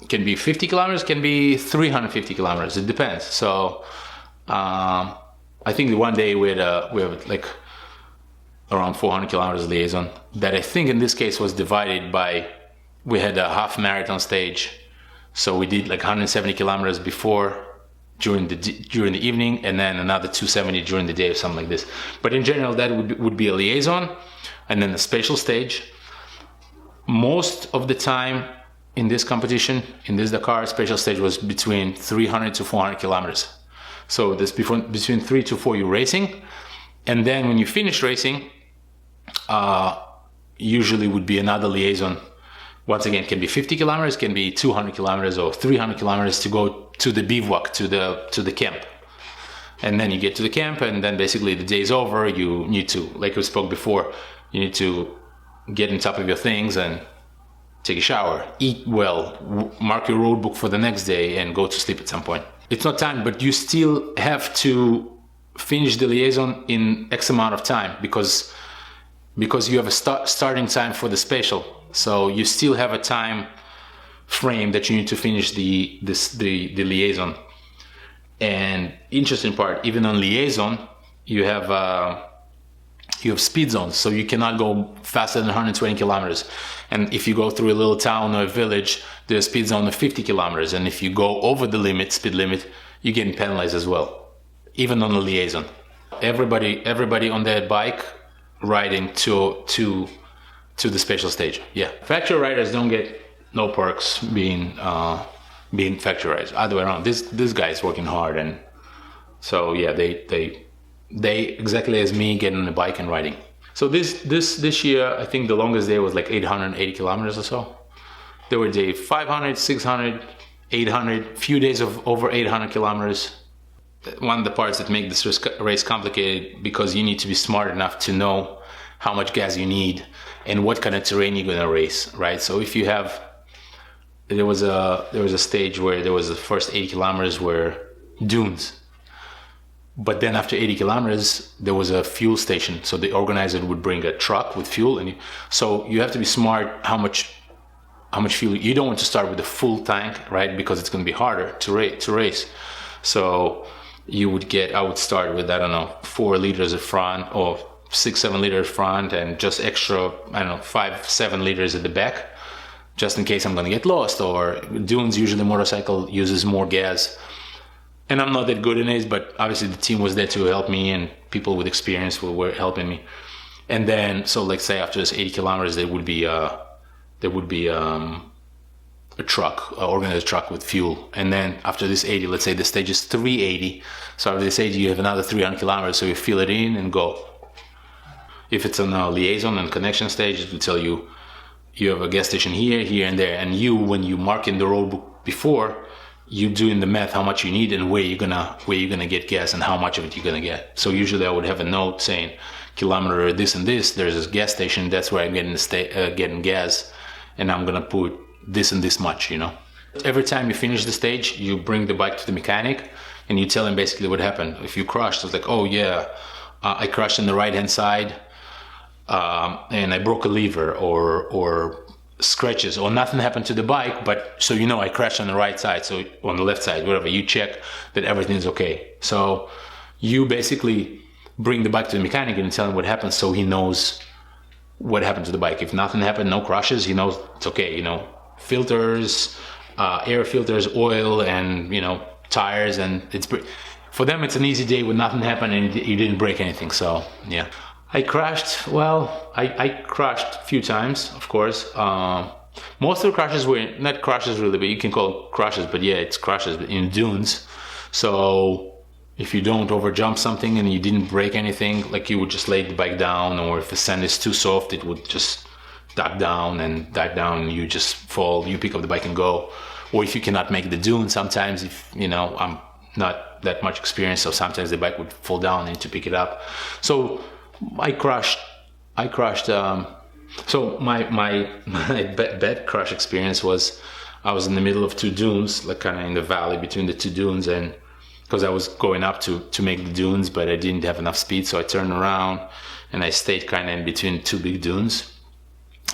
50 kilometers, can be 350 kilometers. It depends. So I think the one day we have like around 400 kilometers liaison that I think in this case was divided by, we had a half marathon stage. So we did like 170 kilometers during the evening, and then another 270 during the day or something like this. But in general, that would be a liaison, and then a special stage. Most of the time in this competition, in this Dakar, special stage was between 300 to 400 kilometers. So this between 3 to 4 you're racing, and then when you finish racing, usually would be another liaison. Once again, can be 50 kilometers, can be 200 kilometers or 300 kilometers to go to the bivouac, to the camp. And then you get to the camp, and then basically the day's over. You need to, like we spoke before, you need to get on top of your things and take a shower, eat well, mark your road book for the next day, and go to sleep at some point. It's not time, but you still have to finish the liaison in X amount of time because you have a starting time for the special. So you still have a time frame that you need to finish the liaison. And interesting part, even on liaison, you have speed zones, so you cannot go faster than 120 kilometers. And if you go through a little town or a village, there's a speed zone of 50 kilometers. And if you go over the speed limit, you're getting penalized as well, even on the liaison. Everybody on their bike riding to the special stage. Yeah, factory riders don't get no perks being factorized. Other way around. This guy is working hard, and so yeah, they exactly as me getting on the bike and riding. So this year, I think the longest day was like 880 kilometers or so. There were days 500, 600, 800, few days of over 800 kilometers. One of the parts that make this race complicated, because you need to be smart enough to know how much gas you need and what kind of terrain you're gonna race, right? So if you have, there was a stage where there was the first 80 kilometers were dunes. But then after 80 kilometers, there was a fuel station. So the organizer would bring a truck with fuel, and so you have to be smart how much fuel. You don't want to start with a full tank, right? Because it's going to be harder to race. So you would I would start with, I don't know, 4 liters at front, or 6-7 liters front, and just extra, I don't know, 5-7 liters at the back, just in case I'm going to get lost. Or dunes, usually motorcycle uses more gas. And I'm not that good in it, but obviously the team was there to help me, and people with experience were helping me. And then, so let's say after this 80 kilometers, there would be a truck, an organized truck with fuel. And then after this 80, let's say the stage is 380. So after this 80, you have another 300 kilometers. So you fill it in and go. If it's on a liaison and connection stage, it will tell you you have a gas station here, here, and there. And you, when you mark in the road book before, you doing the math how much you need and where you're gonna get gas and how much of it you're gonna get. So usually I would have a note saying kilometer this and this, there's this gas station, that's where I'm getting gas, and I'm gonna put this and this much, you know. Every time you finish the stage, you bring the bike to the mechanic and you tell him basically what happened. If you crashed, it's like, oh yeah, I crashed on the right hand side, and I broke a lever, or scratches, or nothing happened to the bike, but so you know I crashed on the right side, so on the left side, whatever, you check that everything's okay. So you basically bring the bike to the mechanic and tell him what happened, so he knows what happened to the bike. If nothing happened, no crashes, he knows it's okay, you know, filters, air filters, oil, and, you know, tires, and for them it's an easy day when nothing happened and you didn't break anything. So yeah, I crashed. Well, I crashed a few times, of course. Most of the crashes were not crashes really, but you can call it crashes, but yeah, it's crashes in dunes. So if you don't overjump something and you didn't break anything, like you would just lay the bike down, or if the sand is too soft, it would just dive down, and you just fall, you pick up the bike and go. Or if you cannot make the dune, sometimes, if, you know, I'm not that much experienced, so sometimes the bike would fall down and to pick it up. So I crashed. So my bad crash experience was, I was in the middle of 2 dunes, like kind of in the valley between the 2 dunes, and because I was going up to make the dunes, but I didn't have enough speed, so I turned around and I stayed kind of in between 2 big dunes,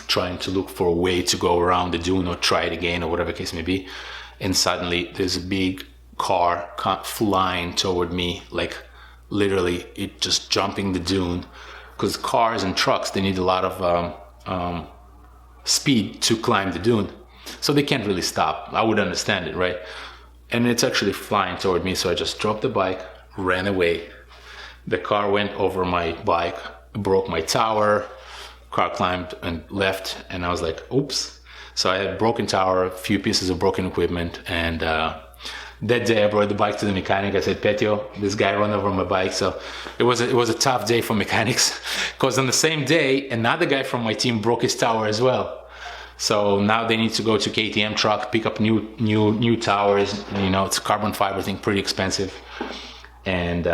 trying to look for a way to go around the dune or try it again, or whatever case may be. And suddenly there's a big car flying toward me, like literally it just jumping the dune, because cars and trucks, they need a lot of speed to climb the dune, so they can't really stop. I would understand it, right? And it's actually flying toward me, so I just dropped the bike, ran away. The car went over my bike, broke my tower, car climbed and left, and I was like, oops. So I had a broken tower, a few pieces of broken equipment, and that day I brought the bike to the mechanic. I said, Petio, this guy ran over my bike. So it was a tough day for mechanics, because on the same day, another guy from my team broke his tower as well. So now they need to go to KTM truck, pick up new towers. You know, it's a carbon fiber thing, pretty expensive, and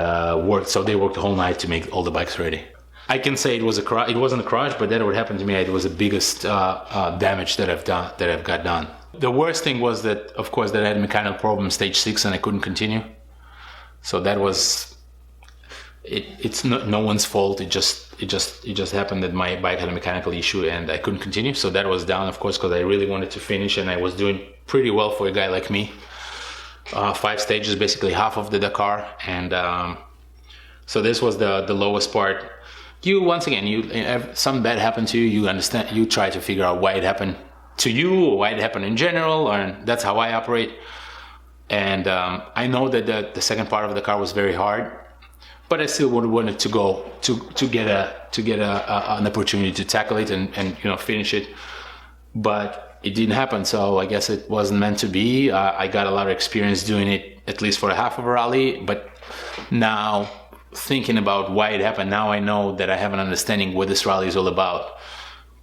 work. So they worked the whole night to make all the bikes ready. I can say it wasn't a crash, but that would happen to me. It was the biggest damage that I've got done. The worst thing was that, of course, that I had a mechanical problem stage 6 and I couldn't continue. So that was it's no one's fault. It just happened that my bike had a mechanical issue and I couldn't continue. So that was down, of course, because I really wanted to finish, and I was doing pretty well for a guy like me. 5 stages, basically half of the Dakar, and so this was the lowest part. Once again, something bad happened to you, you understand, you try to figure out why it happened to you, or why it happened in general, and that's how I operate. And I know that the second part of the car was very hard, but I still would wanted to go to get an opportunity to tackle it and finish it. But it didn't happen. So I guess it wasn't meant to be. I got a lot of experience doing it, at least for a half of a rally. But now, thinking about why it happened, now I know that I have an understanding what this rally is all about.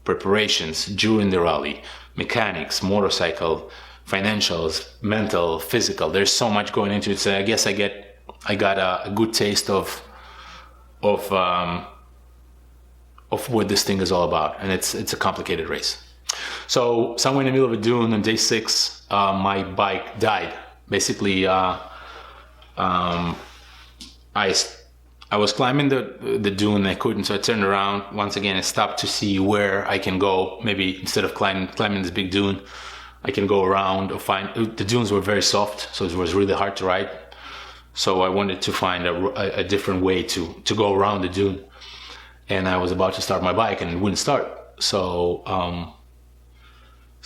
Preparations during the rally, mechanics, motorcycle, financials, mental, physical. There's so much going into it. So I guess I got a good taste of what this thing is all about, and it's a complicated race. So somewhere in the middle of a dune on day 6, my bike died. Basically, I was climbing the dune, I couldn't, so I turned around. Once again, I stopped to see where I can go. Maybe instead of climbing this big dune, I can go around or find... The dunes were very soft, so it was really hard to ride. So I wanted to find a different way to go around the dune. And I was about to start my bike and it wouldn't start. So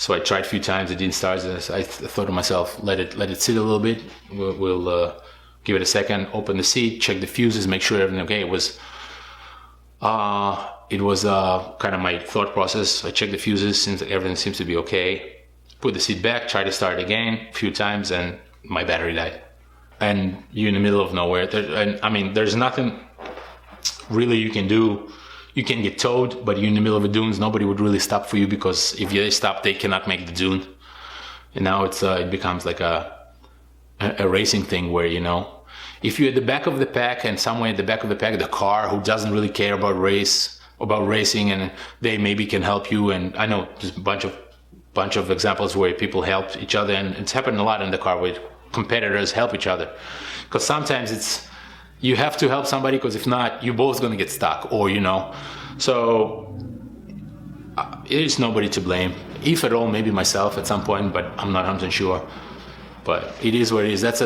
I tried a few times, it didn't start. I thought to myself, let it sit a little bit. We'll give it a second, open the seat, check the fuses, make sure everything okay. It was kind of my thought process. I checked the fuses, since everything seems to be okay. Put the seat back, try to start again a few times, and my battery died. And you're in the middle of nowhere. There's nothing really you can do. You can get towed, but you're in the middle of the dunes. Nobody would really stop for you, because if they stop, they cannot make the dune. And now it becomes like a racing thing where, if you're at the back of the pack, and somewhere at the back of the pack, the car who doesn't really care about racing, and they maybe can help you. And I know there's a bunch of examples where people help each other, and it's happened a lot in the car where competitors help each other. Because sometimes you have to help somebody, because if not, you're both going to get stuck, or So there's nobody to blame, if at all, maybe myself at some point, but I'm not 100% sure. But it is what it is. That's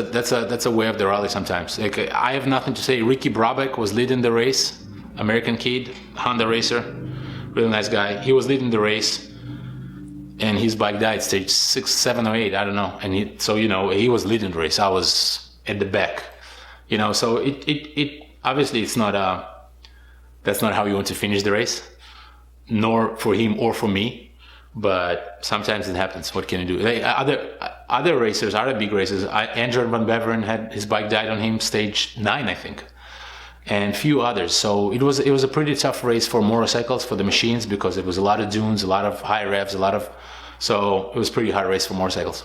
a way of the rally sometimes. Like, I have nothing to say. Ricky Brabeck was leading the race, American kid, Honda racer, really nice guy. He was leading the race, and his bike died stage 6, 7, or 8, I don't know. And he was leading the race. I was at the back, So it obviously it's not that's not how you want to finish the race, nor for him or for me. But sometimes it happens. What can you do? Other racers, other big racers. Andrew Van Beveren had his bike died on him stage 9, I think, and few others. So it was a pretty tough race for motorcycles, for the machines, because it was a lot of dunes, a lot of high revs, so it was a pretty hard race for motorcycles.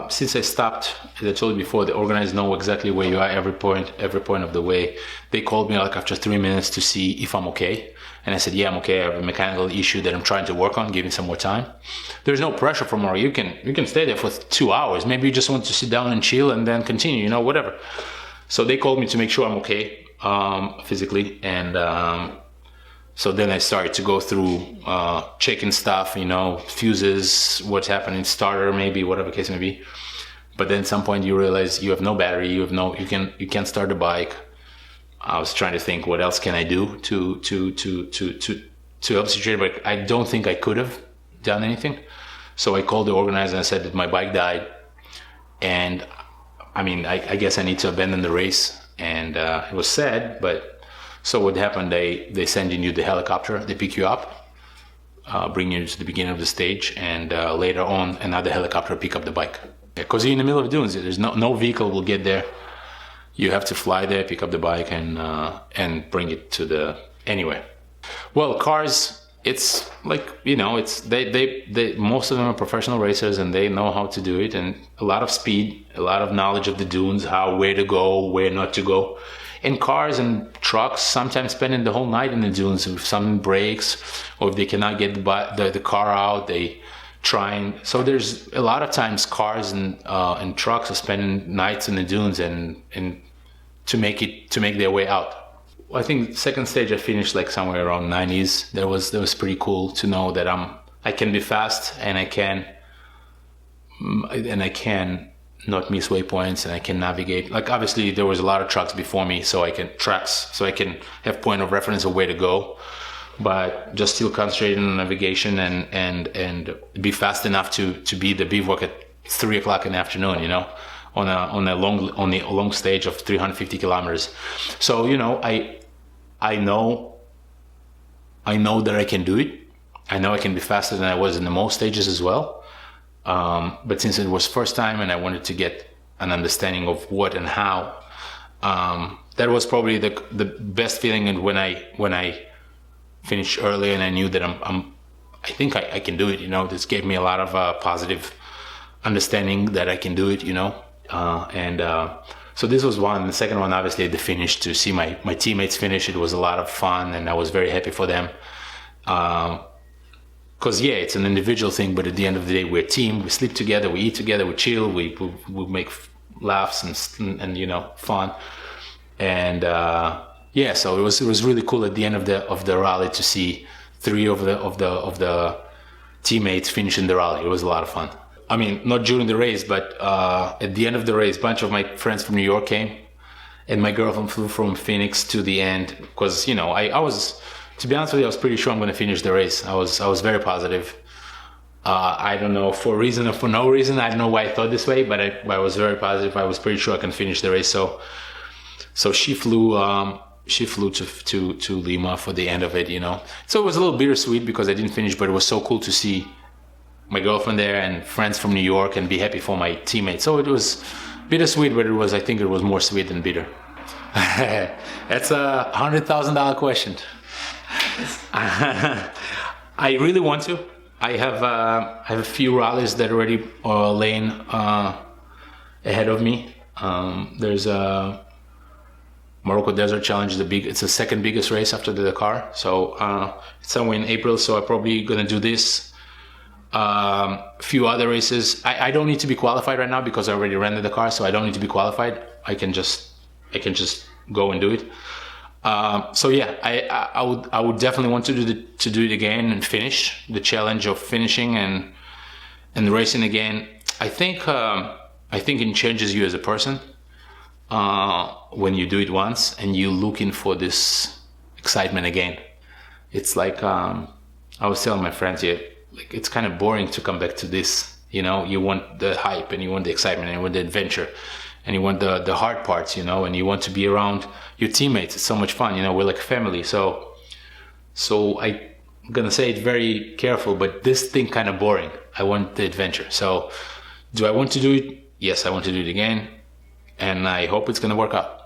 Since I stopped, as I told you before, the organizers know exactly where you are every point of the way. They called me like after 3 minutes to see if I'm okay. And I said, yeah, I'm okay. I have a mechanical issue that I'm trying to work on, give me some more time. There's no pressure for more. You can stay there for 2 hours. Maybe you just want to sit down and chill and then continue, whatever. So they called me to make sure I'm okay, physically. And so then I started to go through checking stuff, fuses, what's happening, starter, maybe, whatever case may be. But then at some point you realize you have no battery, you can't start the bike. I was trying to think, what else can I do to help the situation, but I don't think I could have done anything. So I called the organizer and I said that my bike died, and I guess I need to abandon the race. And it was sad, but so what happened? They send you the helicopter, they pick you up, bring you to the beginning of the stage, and later on another helicopter pick up the bike. Because you're in the middle of dunes, there's no vehicle will get there. You have to fly there, pick up the bike, and bring it to anywhere. Well, cars, it's like, it's they most of them are professional racers, and they know how to do it, and a lot of speed, a lot of knowledge of the dunes, where to go, where not to go. And cars and trucks sometimes spending the whole night in the dunes. If something breaks, or if they cannot get the car out, they trying. So there's a lot of times cars and trucks are spending nights in the dunes and to make their way out. I think second stage I finished like somewhere around 90s. That was pretty cool to know that I can be fast, and I can not miss waypoints, and I can navigate. Like, obviously there was a lot of trucks before me, so I can have point of reference of where to go. But just still concentrating on navigation and be fast enough to be the bivouac at 3 o'clock in the afternoon, on a long stage of 350 kilometers. So, I know that I can do it. I know I can be faster than I was in the most stages as well. But since it was first time and I wanted to get an understanding of what and how, that was probably the best feeling. And when I finished early and I knew that I think I can do it, this gave me a lot of positive understanding that I can do it, so this was one. The second one, obviously, the finish, to see my teammates finish, it was a lot of fun, and I was very happy for them. Because, it's an individual thing, but at the end of the day, we're a team. We sleep together, we eat together, we chill, we make laughs and fun. And, so it was really cool at the end of the rally to see 3 of the teammates finishing the rally. It was a lot of fun. I mean, not during the race, but at the end of the race, a bunch of my friends from New York came, and my girlfriend flew from Phoenix to the end because, I was, to be honest with you, I was pretty sure I'm going to finish the race. I was very positive. I don't know, for a reason or for no reason. I don't know why I thought this way, but I was very positive. I was pretty sure I can finish the race. So she flew to Lima for the end of it, So it was a little bittersweet because I didn't finish, but it was so cool to see my girlfriend there and friends from New York and be happy for my teammates. So it was bittersweet, but I think it was more sweet than bitter. That's a $100,000 question. I really want to. I have a few rallies that already are laying ahead of me. There's a Morocco Desert Challenge, it's the second biggest race after the Dakar. So it's somewhere in April, so I'm probably gonna do this. A few other races. I don't need to be qualified right now because I already ran the Dakar, so I don't need to be qualified. I can just go and do it. I would definitely want to do it again and finish the challenge of finishing and racing again. I think it changes you as a person when you do it once and you looking for this excitement again. It's like I was telling my friends here. Like, it's kind of boring to come back to this, you want the hype and you want the excitement and you want the adventure and you want the hard parts, and you want to be around your teammates. It's so much fun, we're like a family. So I'm gonna say it very careful, but this thing kind of boring. I want the adventure. So do I want to do it? Yes, I want to do it again. And I hope it's gonna work out.